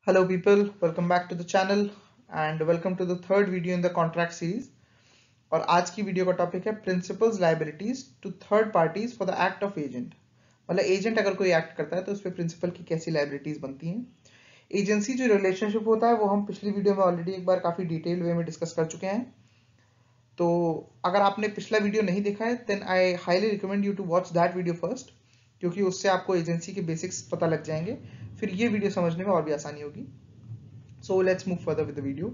Hello people, welcome back to the channel and welcome to the third video in the contract series। और आज की video का topic है principal's liabilities to third parties for the act of agent. मतलब agent अगर कोई act करता है तो उस पर प्रिंसिपल की कैसी लायबिलिटीज बनती हैं। एजेंसी जो रिलेशनशिप होता है वो हम पिछली वीडियो में ऑलरेडी एक बार काफी डिटेल वे में डिस्कस कर चुके हैं। तो अगर आपने पिछला वीडियो नहीं देखा है then I highly recommend you to watch that video first, क्योंकि उससे आपको एजेंसी के बेसिक्स पता लग जाएंगे, फिर ये वीडियो समझने में और भी आसानी होगी। So let's move further with the video।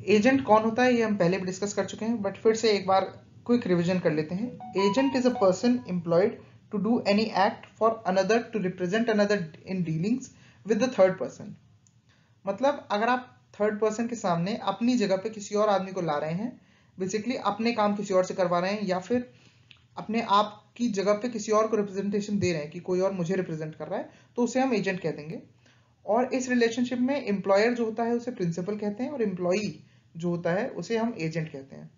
Agent कौन होता है ये हम पहले भी डिस्कस कर चुके हैं, बट फिर से एक बार क्विक रिवीजन कर लेते हैं। Agent is a person employed to do any act for another to represent another in dealings with the third person. मतलब अगर आप थर्ड पर्सन के सामने अपनी जगह पे किसी और आदमी को ला रहे हैं, बेसिकली अपने काम किसी और से करवा रहे हैं, या फिर अपने आप की जगह पे किसी और को रिप्रेजेंटेशन दे रहे हैं कि कोई और मुझे रिप्रेजेंट कर रहा है, तो उसे हम एजेंट कह देंगे। और इस रिलेशनशिप में एम्प्लॉयर जो होता है उसे प्रिंसिपल कहते हैं और एम्प्लॉई जो होता है उसे हम एजेंट कहते हैं।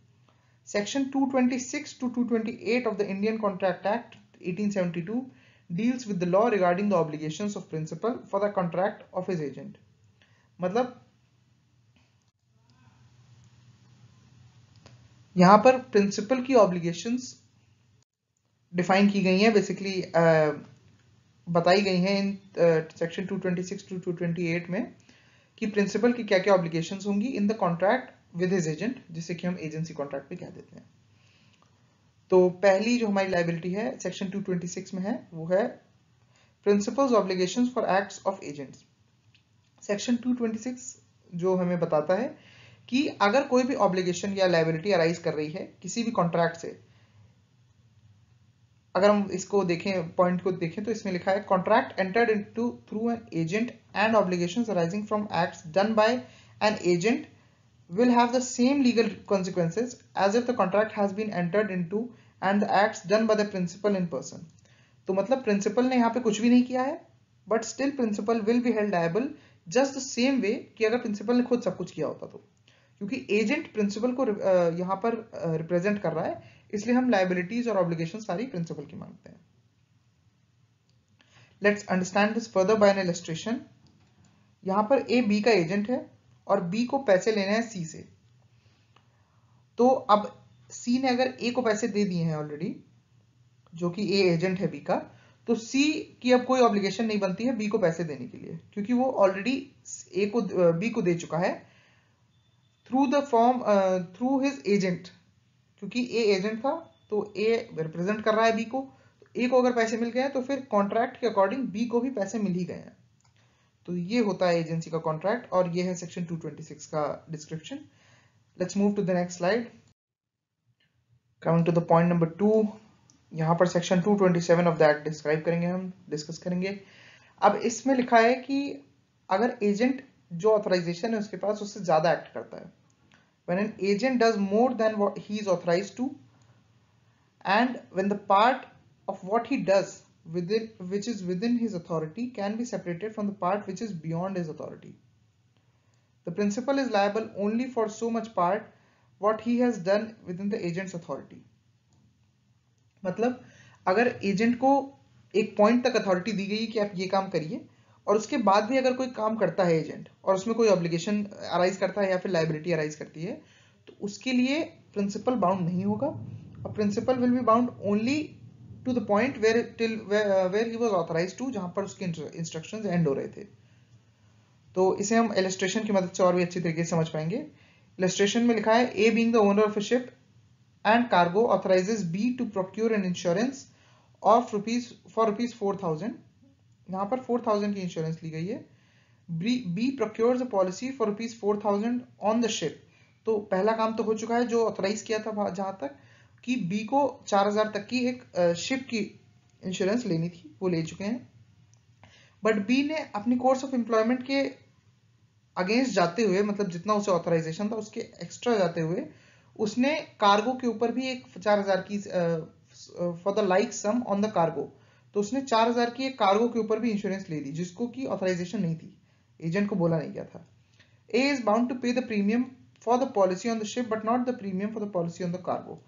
Section 226 to 228 of the Indian Contract Act 1872 deals with the law regarding the obligations of principal for the contract of his agent। मतलब यहां पर प्रिंसिपल की ऑब्लिगेशंस डिफाइन की गई हैं, बेसिकली बताई गई हैं इन सेक्शन 226 to 228 में कि प्रिंसिपल की क्या क्या ऑब्लिगेशंस होंगी in the contract with his agent, जिसे कि हम एजेंसी कॉन्ट्रैक्ट पे कह देते हैं। तो पहली जो हमारी लायबिलिटी है सेक्शन 226 में है वो है principles obligations for acts of agents. Section 226 जो हमें बताता है कि अगर कोई भी ऑब्लिगेशन या लायबिलिटी अराइज कर रही है किसी भी कॉन्ट्रैक्ट से, अगर हम इसको देखें, पॉइंट को देखें, तो इसमें लिखा है contract entered into through an agent and obligations arising from acts done by an agent will have the same legal consequences as if the contract has been entered into and the acts done by the principal in person। तो मतलब principal ने यहाँ पे कुछ भी नहीं किया है, but still principal will be held liable just the same way कि अगर प्रिंसिपल ने खुद सब कुछ किया होता तो, क्योंकि एजेंट प्रिंसिपल को यहाँ पर रिप्रेजेंट कर रहा है, इसलिए हम लायबिलिटीज और ऑब्लिगेशन सारी प्रिंसिपल की मांगते हैं। Let's understand this further bye N illustration. यहाँ पर ए बी का एजेंट है और बी को पैसे लेने हैं सी से। तो अब सी ने अगर ए को पैसे दे दिए हैं ऑलरेडी, जो कि ए एजेंट है बी का, तो सी की अब कोई ऑब्लिगेशन नहीं बनती है बी को पैसे देने के लिए, क्योंकि वो ऑलरेडी ए को बी को दे चुका है through the form through his agent. क्योंकि ए एजेंट था तो ए रिप्रेजेंट कर रहा है बी को, ए को अगर पैसे मिल गए हैं तो फिर कॉन्ट्रैक्ट के अकॉर्डिंग बी को भी पैसे मिल ही गए हैं। तो ये होता है एजेंसी का कॉन्ट्रैक्ट, और ये है सेक्शन 226 का description. Let's move to the next slide. Coming to the point number 2, यहाँ पर सेक्शन 227 ऑफ दैट डिस्क्राइब करेंगे, हम डिस्कस करेंगे। अब इसमें लिखा है कि अगर एजेंट जो ऑथराइजेशन है उसके पास उससे ज्यादा एक्ट करता है, when an agent does more than what he is authorized to, and when the part of what he does within which is within his authority can be separated from the part which is beyond his authority, the principal is liable only for so much part what he has done within the agent's authority। मतलब अगर agent को एक point तक authority दी गई कि आप ये काम करिए, और उसके बाद भी अगर कोई काम करता है एजेंट और उसमें कोई ऑब्लिगेशन अराइज करता है या फिर लायबिलिटी अराइज करती है, तो उसके लिए प्रिंसिपल बाउंड नहीं होगा, और principal will be bound only to the point where he was authorised to, जहां पर उसके इंस्ट्रक्शंस एंड हो रहे थे। तो इसे हम इलस्ट्रेशन की मदद से और भी अच्छी तरीके से समझ पाएंगे। इलस्ट्रेशन में लिखा है a being the owner of a ship and cargo authorizes B to procure an insurance of rupees 4,000। यहाँ पर 4,000 की इंश्योरेंस ली गई है। B procures a policy for rupees 4,000 on the ship। तो पहला काम तो हो चुका है जो ऑथराइज किया था जहां तक कि B को 4,000 तक की एक शिप की इंश्योरेंस लेनी थी, वो ले चुके हैं। बट B ने अपनी कोर्स ऑफ एम्प्लॉयमेंट के अगेंस्ट जाते हुए, मतलब जितना उसे ऑथराइजेशन था उसके एक्स्ट्रा जाते हुए, उसने कार्गो के ऊपर भी एक 4,000 की for the like sum on the cargo, तो उसने 4,000 की एक कार्गो के ऊपर भी इंश्योरेंस ले ली जिसको की ऑथराइजेशन नहीं थी, एजेंट को बोला नहीं गया था। ए इज बाउंड टू पे the premium for the policy on the ship but not the premium for the policy on the cargo.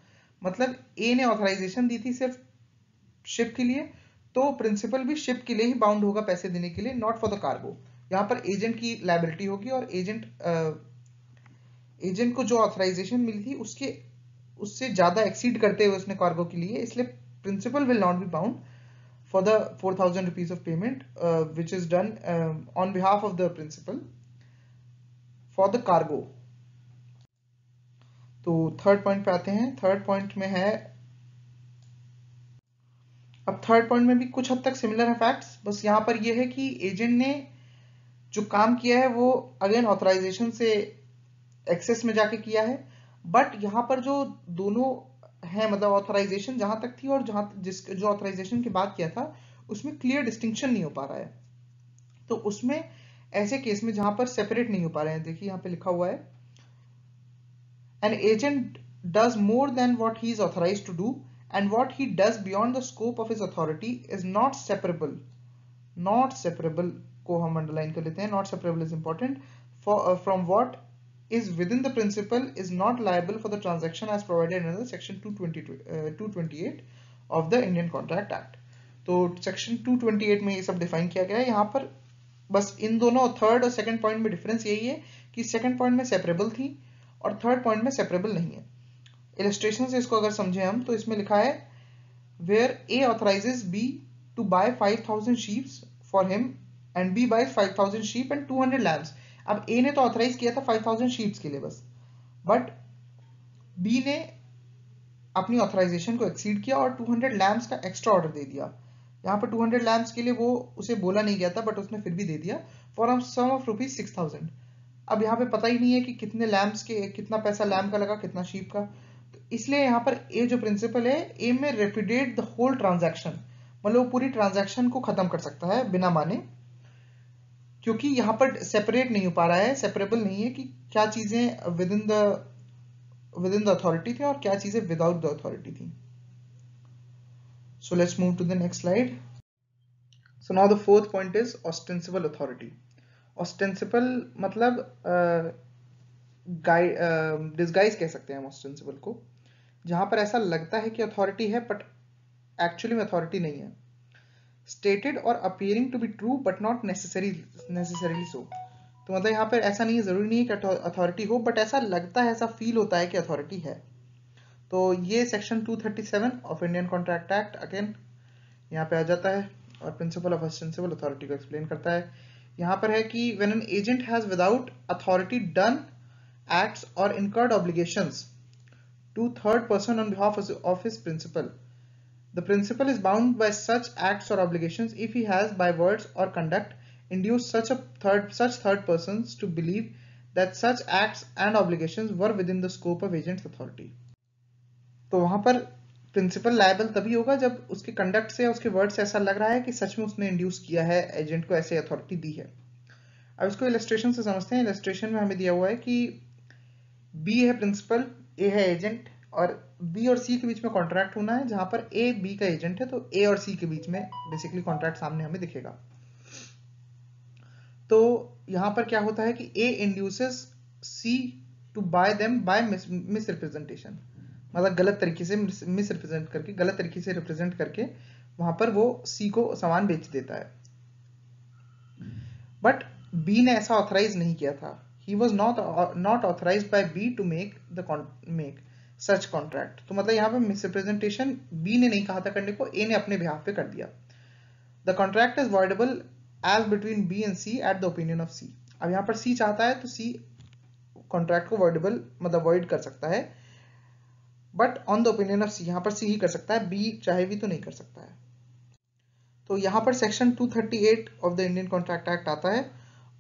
मतलब ए ने ऑथराइजेशन दी थी सिर्फ शिप के लिए, तो प्रिंसिपल भी शिप के लिए ही बाउंड होगा पैसे देने के लिए, नॉट फॉर द कार्गो। यहाँ पर एजेंट की लायबिलिटी होगी और एजेंट को जो ऑथराइजेशन मिली थी उससे ज्यादा एक्सीड करते हुए उसने कार्गो के लिए, इसलिए principal will not be bound for the 4,000 rupees of payment which is done on behalf of the principal for the cargo. तो थर्ड पॉइंट पे आते हैं। थर्ड पॉइंट में है, अब थर्ड पॉइंट में भी कुछ हद तक सिमिलर है फैक्ट्स, बस यहाँ पर यह है कि एजेंट ने जो काम किया है वो अगेन ऑथराइजेशन से एक्सेस में जाके किया है, बट यहाँ पर जो दोनों है मतलब ऑथराइजेशन जहां तक थी और जो ऑथराइजेशन की बात किया था उसमें क्लियर डिस्टिंक्शन नहीं हो पा रहा है। तो उसमें ऐसे केस में जहां पर सेपरेट नहीं हो पा रहे हैं, देखिए यहाँ पे लिखा हुआ है an agent does more than what he is authorised to do and what he does beyond the scope of his authority is not separable. Not separable को हम अंडरलाइन कर लेते हैं, not separable is important from what is within the principle is not liable for the transaction as provided under section 228 of the Indian Contract Act. तो section 228 में ये सब define किया गया है। यहाँ पर बस इन दोनों थर्ड और सेकंड पॉइंट में डिफरेंस यही है कि सेकंड पॉइंट में सेपरेबल थी और थर्ड पॉइंट में सेपरेबल नहीं है। इलस्ट्रेशन से इसको अगर समझे हम तो इसमें लिखा है where A authorizes B to buy 5,000 sheep for him and B buys 5,000 sheep and 200 lambs. अब A ने तो ऑथराइज किया था 5,000 sheep के लिए बस, बट B ने अपनी ऑथराइजेशन को एक्सीड किया और 200 लैम्स का एक्स्ट्रा ऑर्डर दे दिया। यहाँ पर 200 लैम्स के लिए वो उसे बोला नहीं गया था बट उसने फिर भी दे दिया फॉर अ सम ऑफ ₹6,000। अब यहाँ पे पता ही नहीं है कि कितने लैम्स के कितना पैसा लैम्प का लगा कितना शीप का, तो इसलिए यहाँ पर ए जो प्रिंसिपल है ए में रेपुडिएट द होल ट्रांजैक्शन, मतलब पूरी ट्रांजैक्शन को खत्म कर सकता है बिना माने, क्योंकि यहाँ पर सेपरेट नहीं हो पा रहा है, सेपरेबल नहीं है कि क्या चीजें विद इन द अथॉरिटी थी और क्या चीजें विदाउट द अथॉरिटी थी। So let's move to the next slide. So now the fourth point is ostensible authority. Ostensible मतलब डिस्गाइज कह सकते हैं हम ostensible को, जहां पर ऐसा लगता है कि अथॉरिटी है बट एक्चुअली में अथॉरिटी नहीं है। Stated or appearing to be true but not necessarily so. तो मतलब यहाँ पर ऐसा नहीं है, जरूरी नहीं है कि अथॉरिटी हो बट ऐसा लगता है, ऐसा फील होता है कि अथॉरिटी है। तो ये section 237 of Indian contract act again यहाँ पे आ जाता है और प्रिंसिपल ऑफ ऑस्टेंसिबल अथॉरिटी को एक्सप्लेन करता है। यहाँ पर है कि when an agent has without authority done acts और incurred obligations to third person on behalf of his principal, the principal is bound by such acts or obligations if he has by words or conduct induced such third persons to believe that such acts and obligations were within the scope of agent's authority. तो वहां पर principal liable तभी होगा जब उसके conduct से उसके word से ऐसा लग रहा है कि सच में उसने इंड्यूस किया है, एजेंट को ऐसे अथॉरिटी दी है। अब इसको इलस्ट्रेशन से समझते हैं। इलस्ट्रेशन में हमें दिया हुआ है कि बी है प्रिंसिपल, ए है एजेंट और बी और सी के बीच में कॉन्ट्रैक्ट होना है, जहां पर ए बी का एजेंट है, तो ए और सी के बीच में बेसिकली कॉन्ट्रैक्ट सामने हमें दिखेगा। तो यहां पर क्या होता है कि A induces C to buy them by misrepresentation, मतलब गलत तरीके से मिस रिप्रेजेंट करके, गलत तरीके से रिप्रेजेंट करके वहां पर वो सी को सामान बेच देता है। बट बी ने ऐसा ऑथराइज नहीं किया था, he was not authorized by B to make such contract। तो मतलब यहाँ पे मिसरिप्रेजेंटेशन बी ने नहीं कहा था करने को, ए ने अपने बिहाफ पे कर दिया। The contract is voidable as between B and C at the opinion of C। अब यहाँ पर C चाहता है तो C कॉन्ट्रैक्ट को voidable मतलब void कर सकता है, but on the opinion of C यहाँ पर C ही कर सकता है, B चाहे भी तो नहीं कर सकता है। तो यहाँ पर section 238 of the Indian contract act आता है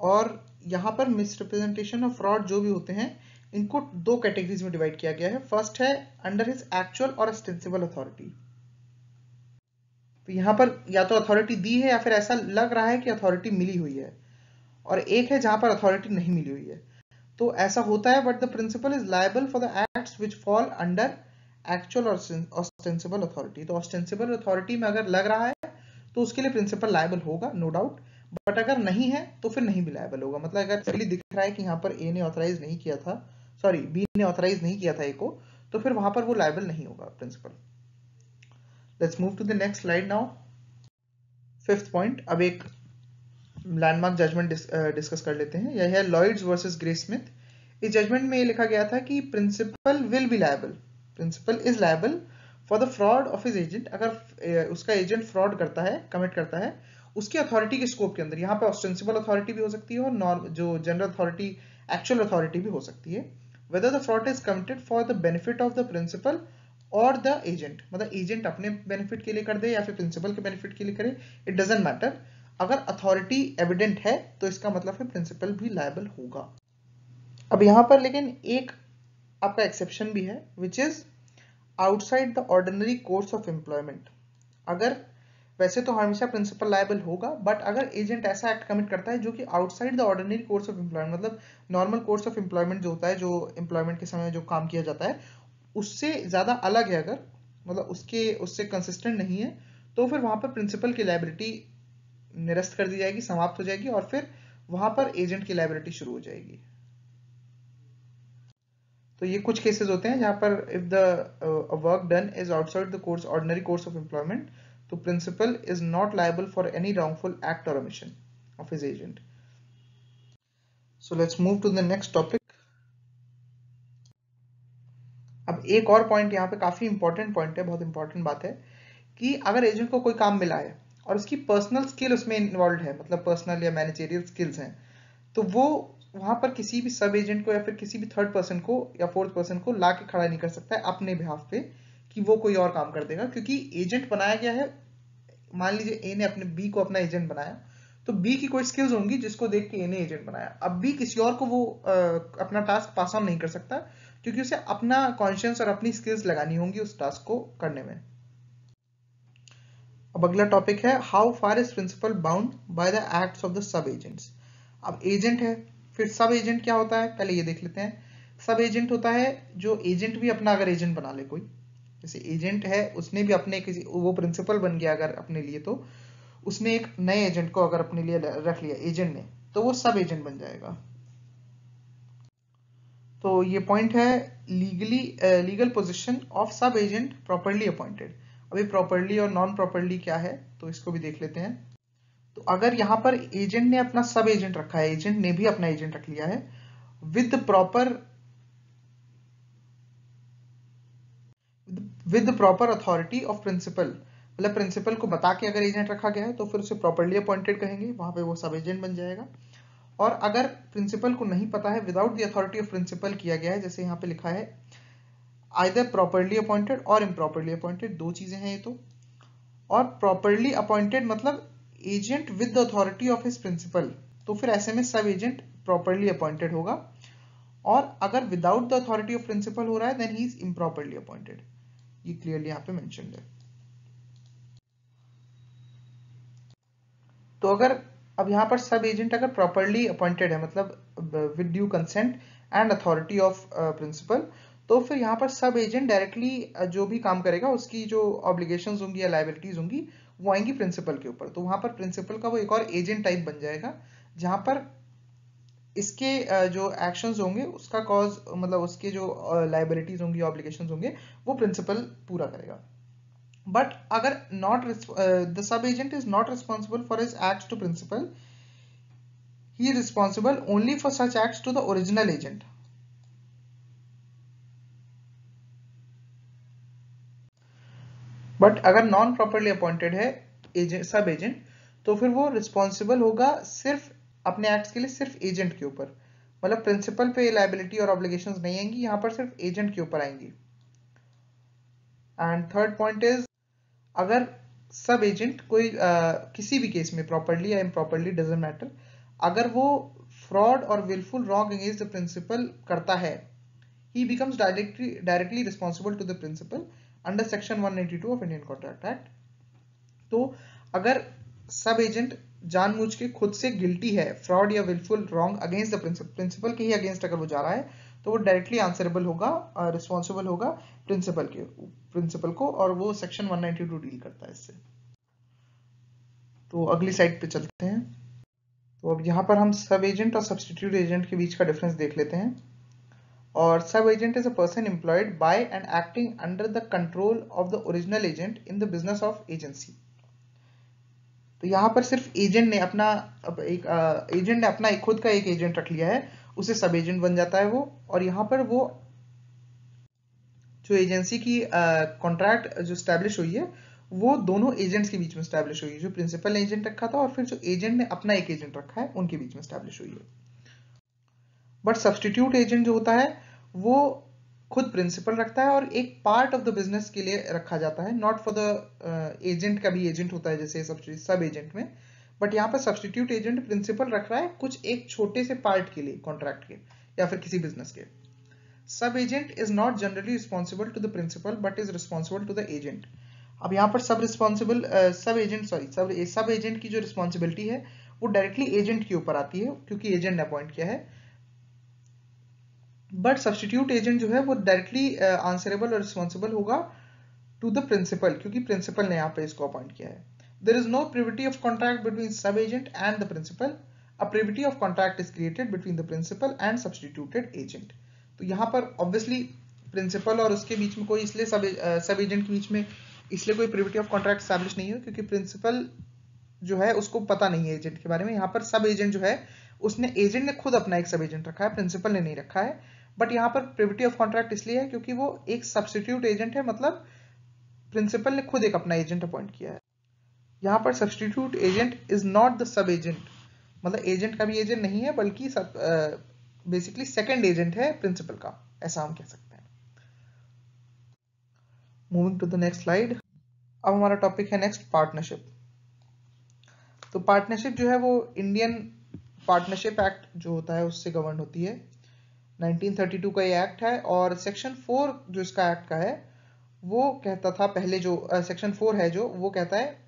और यहाँ पर मिसरिप्रेजेंटेशन और फ्रॉड जो भी होते हैं इनको दो कैटेगरीज में डिवाइड किया गया है। फर्स्ट है अंडर हिज एक्चुअल और ऑस्टेंसिबल अथॉरिटी। तो यहाँ पर या तो अथॉरिटी दी है या फिर ऐसा लग रहा है कि अथॉरिटी मिली हुई है, और एक है जहां पर अथॉरिटी नहीं मिली हुई है। तो ऐसा होता है but the principal is liable for the acts which fall under actual और ऑस्टेंसिबल अथॉरिटी। तो ऑस्टेंसिबल अथॉरिटी में अगर लग रहा है तो उसके लिए प्रिंसिपल लायबल होगा, नो डाउट, बट अगर नहीं है तो फिर नहीं भी लायबल होगा। मतलब अगर क्लियरली दिख रहा है कि यहाँ पर ए ने ऑथराइज नहीं किया था, सॉरी बी ने ऑथराइज नहीं किया था ए को, तो फिर वहां पर वो लायबल नहीं होगा principal. Let's move to the next slide now. Fifth point, अब एक लैंडमार्क जजमेंट डिस्कस कर लेते हैं। यह है लॉयड्स वर्सेस ग्रे स्मिथ। इस जजमेंट में ये लिखा गया था कि principal will be liable, principal is liable for the fraud of his agent. अगर उसका एजेंट फ्रॉड करता है, कमिट करता है उसकी अथॉरिटी के स्कोप के अंदर, यहाँ पे ऑस्टेंसिबल अथॉरिटी भी हो सकती है और जो जनरल अथॉरिटी, एक्चुअल अथॉरिटी भी हो सकती है। whether the fraud is committed for the benefit of the principal और द एजेंट, मतलब एजेंट अपने बेनिफिट के लिए कर दे या फिर प्रिंसिपल के बेनिफिट के लिए करे, इट डजेंट मैटर। अगर अथॉरिटी एविडेंट है तो इसका मतलब है प्रिंसिपल भी लायबल होगा। अब यहां पर लेकिन एक आपका एक्सेप्शन भी है, which is outside the ordinary course of employment. अगर वैसे तो हमेशा प्रिंसिपल लायबल होगा, बट अगर एजेंट ऐसा एक्ट कमिट करता है जो कि outside the ordinary course of employment, मतलब नॉर्मल कोर्स ऑफ एम्प्लॉयमेंट जो होता है, जो एम्प्लॉयमेंट के समय जो काम किया जाता है उससे ज्यादा अलग है, अगर मतलब उससे कंसिस्टेंट नहीं है, तो फिर वहां पर प्रिंसिपल की लायबिलिटी निरस्त कर दी जाएगी, समाप्त हो जाएगी, और फिर वहां पर एजेंट की लायबिलिटी शुरू हो जाएगी। तो ये कुछ केसेस होते हैं जहां पर if the work done is outside the course ordinary course of employment, तो principal is not liable for any wrongful act और omission of his agent. So let's move to the next topic. अब एक और point यहाँ पे काफी important point है, बहुत इंपॉर्टेंट बात है कि अगर एजेंट को कोई काम मिला है और उसकी पर्सनल स्किल उसमें इन्वॉल्व है, मतलब पर्सनल या मैनेजरियल स्किल्स हैं, तो वो वहां पर किसी भी सब एजेंट को या फिर किसी भी थर्ड पर्सन को या फोर्थ पर्सन को ला के खड़ा नहीं कर सकता है अपने बिहाफ पे कि वो कोई और काम कर देगा, क्योंकि एजेंट बनाया गया है। मान लीजिए ए ने अपने बी को अपना एजेंट बनाया, तो बी की कोई स्किल्स होंगी जिसको देख के ए ने एजेंट बनाया। अब बी किसी और को वो अपना टास्क पास ऑन नहीं कर सकता, क्योंकि उसे अपना कॉन्शियस और अपनी स्किल्स लगानी होंगी उस टास्क को करने में। अब अगला टॉपिक है how far is principal bound by the acts of the sub agents. अब एजेंट है, फिर सब एजेंट क्या होता है पहले ये देख लेते हैं। सब एजेंट होता है जो एजेंट भी अपना अगर एजेंट बना ले कोई, जैसे एजेंट है उसने भी अपने किसी, वो प्रिंसिपल बन गया अगर अपने लिए, तो उसने एक नए एजेंट को अगर अपने लिए रख लिया एजेंट ने, तो वो सब एजेंट बन जाएगा। तो ये पॉइंट है लीगल पोजीशन ऑफ सब एजेंट प्रॉपर्ली अपॉइंटेड। अभी प्रॉपर्ली और नॉन प्रॉपर्ली क्या है तो इसको भी देख लेते हैं। तो अगर यहाँ पर एजेंट ने अपना सब एजेंट रखा है, एजेंट ने भी अपना एजेंट रख लिया है with proper authority of principal, मतलब प्रिंसिपल को बता के अगर एजेंट रखा गया है तो फिर उसे प्रॉपर्ली अपॉइंटेड कहेंगे, वहां पे वो सब एजेंट बन जाएगा। और अगर प्रिंसिपल को नहीं पता है, without the authority of principal किया गया है, जैसे यहाँ पे लिखा है आइदर प्रॉपर्ली अपॉइंटेड और इम्प्रॉपरली अपॉइंटेड, दो चीजें हैं ये तो। और प्रॉपर्ली अपॉइंटेड मतलब agent with the authority of his principal, तो फिर ऐसे में सब एजेंट प्रॉपर्ली अपॉइंटेड होगा। और अगर without the authority of principal हो रहा है then he is improperly appointed, ये क्लियरली यहाँ पे मेंशन्ड है। तो अगर अब यहाँ पर सब एजेंट अगर प्रॉपरली अपॉइंटेड है, मतलब with due consent and authority of principal, तो फिर यहाँ पर सब एजेंट डायरेक्टली जो भी काम करेगा उसकी जो ऑब्लिगेशंस होंगी या लायबिलिटीज होंगी वो आएंगी प्रिंसिपल के ऊपर। तो वहां पर प्रिंसिपल का वो एक और एजेंट टाइप बन जाएगा, जहां पर इसके जो एक्शंस होंगे उसका कॉज, मतलब उसके जो लायबिलिटीज होंगी, ऑब्लिगेशंस होंगे, वो प्रिंसिपल पूरा करेगा। बट अगर not the sub agent is not responsible for his acts to principal, he is responsible only for such acts to the original agent। But अगर नॉन प्रॉपरली अपॉइंटेड है agent, सब agent, तो फिर वो responsible होगा सिर्फ अपने एक्ट्स के लिए सिर्फ एजेंट के ऊपर, मतलब प्रिंसिपल पे लायबिलिटी और ऑब्लिगेशंस नहीं आएंगी, यहाँ पर सिर्फ एजेंट के ऊपर आएंगी। एंड थर्ड पॉइंट इज अगर सब एजेंट कोई किसी भी केस में प्रॉपरली या इम्प्रॉपरली डजंट मैटर, अगर वो फ्रॉड और wilful wrong against the principal करता है, he becomes directly responsible to the principal under section 192 of Indian Contract Act। तो अगर सब एजेंट जानबूझ के खुद से गिल्टी है फ्रॉड या wilful wrong against the principal के ही अगेंस्ट अगर वो जा रहा है, तो वो डायरेक्टली आंसरेबल होगा, रिस्पॉन्सिबल होगा प्रिंसिपल को, और वो सेक्शन 192 डील करता है इससे। तो अगली साइड पे चलते हैं। तो अब यहाँ पर हम सब एजेंट और सब्सटीट्यूट एजेंट के बीच का डिफरेंस देख लेते हैं। और सब agent is a person employed by and acting under the control of the original agent in the business of agency। तो यहाँ पर सिर्फ एजेंट ने अपना एक खुद का एक एजेंट रख लिया है, उसे सब एजेंट बन जाता है वो, और यहाँ पर वो जो एजेंसी की कॉन्ट्रैक्ट जो स्टैब्लिश हुई है वो दोनों एजेंट्स के बीच में स्टैब्लिश हुई है, जो प्रिंसिपल ने एजेंट रखा था और फिर जो एजेंट ने अपना एक एजेंट रखा है उनके बीच में स्टैब्लिश हुई है। बट सब्सटीट्यूट एजेंट जो होता है वो खुद प्रिंसिपल रखता है और एक पार्ट ऑफ द बिजनेस के लिए रखा जाता है, नॉट फॉर द एजेंट का भी एजेंट होता है जैसे सब एजेंट में, बट यहाँ पर सब्सटीट्यूट एजेंट प्रिंसिपल रख रहा है कुछ एक छोटे से पार्ट के लिए कॉन्ट्रैक्ट के या फिर किसी बिजनेस के। Sub agent is not generally responsible to the principal but is responsible to the agent. अब यहाँ पर सब एजेंट की जो रिस्पॉन्सिबिलिटी है वो डायरेक्टली एजेंट के ऊपर आती है क्योंकि एजेंट ने अपॉइंट किया है, बट सब्सटीट्यूट एजेंट जो है वो डायरेक्टली आंसरेबल और रिस्पॉन्सिबल होगा टू द प्रिंसिपल क्योंकि प्रिंसिपल ने यहाँ पे इसको अपॉइंट किया है। There is no privity of contract between sub agent and the principal, a privity of contract is created between the principal and substituted agent. तो यहाँ पर ऑब्वियसली प्रिंसिपल और उसके बीच में कोई इसलिए सब एजेंट के बीच में इसलिए कोई प्रिविटी ऑफ कॉन्ट्रैक्ट स्टैब्लिश नहीं है क्योंकि प्रिंसिपल जो है उसको पता नहीं है एजेंट के बारे में। यहाँ पर सब एजेंट जो है उसने एजेंट ने खुद अपना एक सब एजेंट रखा है, प्रिंसिपल ने नहीं रखा है। बट यहाँ पर प्रिविटी ऑफ कॉन्ट्रैक्ट इसलिए है क्योंकि वो एक सब्सटीट्यूट एजेंट है, मतलब प्रिंसिपल ने खुद एक अपना एजेंट अपॉइंट किया है। यहाँ पर substitute agent is not the sub agent, मतलब एजेंट का भी एजेंट नहीं है बल्कि बेसिकली सेकंड एजेंट है प्रिंसिपल का, ऐसा हम कह सकते हैं। Moving to the next slide. अब हमारा टॉपिक है नेक्स्ट पार्टनरशिप। तो पार्टनरशिप जो है वो इंडियन पार्टनरशिप एक्ट जो होता है उससे गवर्न होती है। 1932 का ये एक्ट है और सेक्शन 4 जो इसका एक्ट का है वो कहता था, पहले जो सेक्शन 4 है जो वो कहता है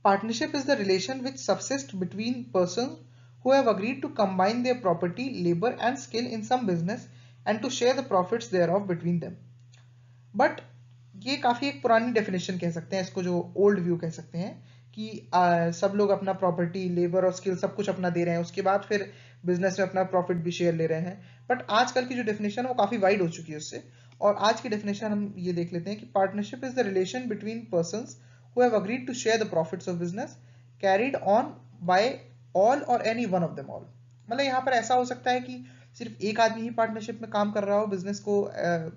partnership is the relation which subsist between persons who have agreed to combine their property, labor and skill in some business and to share the profits thereof between them. But ये काफ़ी एक पुरानी definition कह सकते हैं इसको, जो old view कह सकते हैं कि सब लोग अपना प्रॉपर्टी, लेबर और स्किल सब कुछ अपना दे रहे हैं, उसके बाद फिर बिजनेस में अपना प्रॉफिट भी शेयर ले रहे हैं। बट आजकल की जो डेफिनेशन है वो काफ़ी वाइड हो चुकी है उससे, और आज की डेफिनेशन हम ये देख लेते हैं कि partnership is the relation between persons who have agreed to share the profits of business carried on by all or any one of them all। मतलब यहाँ पर ऐसा हो सकता है कि सिर्फ एक आदमी ही पार्टनरशिप में काम कर रहा हो बिजनेस को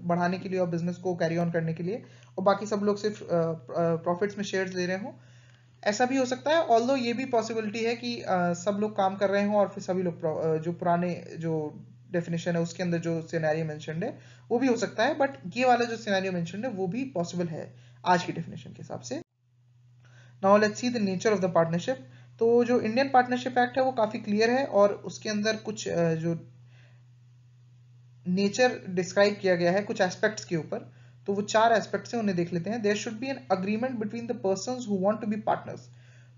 बढ़ाने के लिए और बिजनेस को कैरी ऑन करने के लिए, और बाकी सब लोग सिर्फ प्रॉफिट्स में शेयर्स ले रहे हो। ऐसा भी हो सकता है, ऑल्दो ये भी पॉसिबिलिटी है कि सब लोग काम कर रहे हो और फिर सभी लोग जो पुराने जो डेफिनेशन है उसके अंदर जो सिनेरियो मेंशन्ड है वो भी हो सकता है, बट ये वाला जो सिनेरियो मेंशन्ड है वो भी पॉसिबल है आज की डेफिनेशन के हिसाब से। Now let's see the nature of the partnership. तो जो इंडियन पार्टनरशिप एक्ट है वो काफ़ी क्लियर है और उसके अंदर कुछ जो नेचर डिस्क्राइब किया गया है कुछ एस्पेक्ट्स के ऊपर, तो वो 4 एस्पेक्ट्स हैं, उन्हें देख लेते हैं। There should be an agreement between the persons who want to be partners.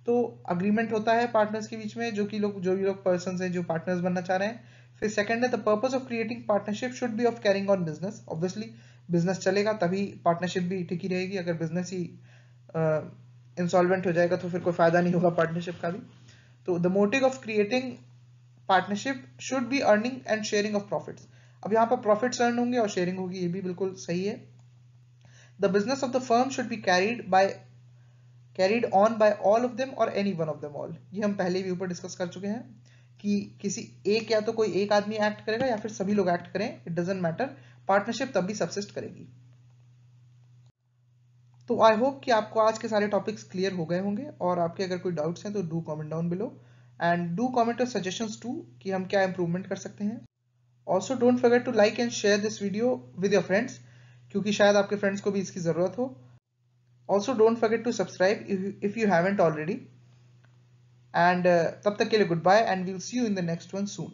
तो अग्रीमेंट होता है पार्टनर्स के बीच में, जो भी लोग पर्सन्स हैं जो पार्टनर्स बनना चाह रहे हैं। फिर सेकंड है the purpose of creating partnership should be of carrying on business. Obviously business चलेगा तभी पार्टनरशिप भी टिकी रहेगी, अगर बिजनेस ही इंसॉल्वेंट हो जाएगा तो फिर कोई फायदा नहीं होगा पार्टनरशिप का भी। तो the motive of creating partnership should be earning and sharing of profits. अब यहाँ पर प्रॉफिट्स अर्न होंगे और शेयरिंग होगी, ये भी बिल्कुल सही है। The business of the firm should be carried on by all of them और any one of them all. ये हम पहले भी ऊपर डिस्कस कर चुके हैं कि किसी एक या तो कोई एक आदमी एक्ट करेगा या फिर सभी लोग एक्ट करें, इट डजंट मैटर, पार्टनरशिप तब भी सबसिस्ट करेगी। तो आई होप कि आपको आज के सारे टॉपिक्स क्लियर हो गए होंगे, और आपके अगर कोई डाउट्स हैं तो do comment down below and do comment your suggestions to कि हम क्या इंप्रूवमेंट कर सकते हैं। Also don't forget to like and share this video with your friends, क्योंकि शायद आपके फ्रेंड्स को भी इसकी ज़रूरत हो। Also don't forget to subscribe if you haven't already, and तब तक के लिए good bye and we'll see you in the next one soon.